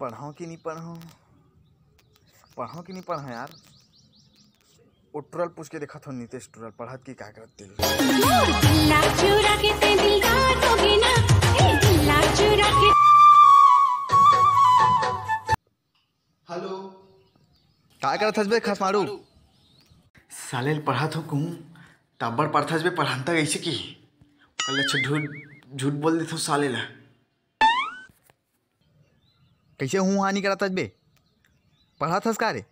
पढ़ो कि नहीं पढ़ो, पढ़ो कि नहीं पढ़ो यार। वो टुरल पूछ के देखा था नीतीश टुरल पढ़त की क्या करत दिल। हेलो क्या करत हस बे खस मारू? साले पढ़ा तो कहूँ तब्बड़ पढ़थस बे, पढ़ाता कैसे की कल अच्छा झूठ बोल देते साले ला। कैसे हूँ हानि कराता बे, पढ़ा थस का रे?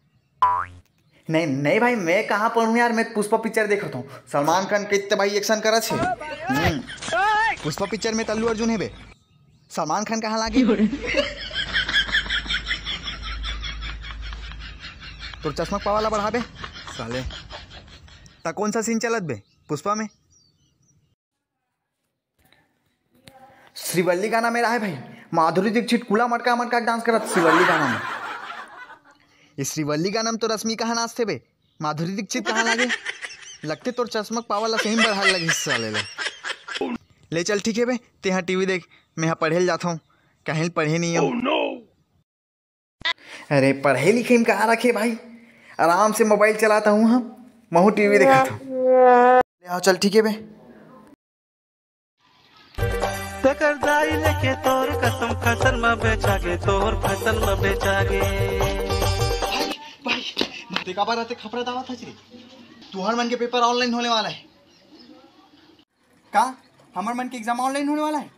नहीं नहीं भाई मैं कहाँ पढ़ूँ यार, मैं पुष्पा पिक्चर देखा हूँ। सलमान खान कितने भाई एक्शन करा छे। पुष्पा पिक्चर में अल्लू अर्जुन है बे, सलमान खान कहाँ लागे? तो चश्मा पावाला बढ़ा बे साले। ता कौन सा सीन चलत बे पुष्पा में? श्रीवल्ली गाना मेरा है भाई, माधुरी दीक्षित कूला मटका मटका डांस करत श्रीवल्ली गाना में। ये श्रीवल्ली गाना में तो रश्मि कहाँ नाचते बे, माधुरी दीक्षित कहाँ लागे? लगते तो चश्मक पावाला सही बढ़ा लगी साले ले चल ठीक है बे, ते यहाँ टीवी देख, मैं यहाँ पढ़े जाता हूँ, कहीं पढ़े नहीं हूँ। अरे पढ़े लिखे में कहाँ रखे भाई, आराम से मोबाइल चलाता हूँ, हम महू टीवी देखा था। ले चल ठीक है बे। लेके तोर कसम फसल में बेचागे, तोर फसल में बेचागे। भाई माते का बार आते खपरा दावा था जी, तुहर मन के पेपर ऑनलाइन होने वाला है का? हमार मन के एग्जाम ऑनलाइन होने वाला है।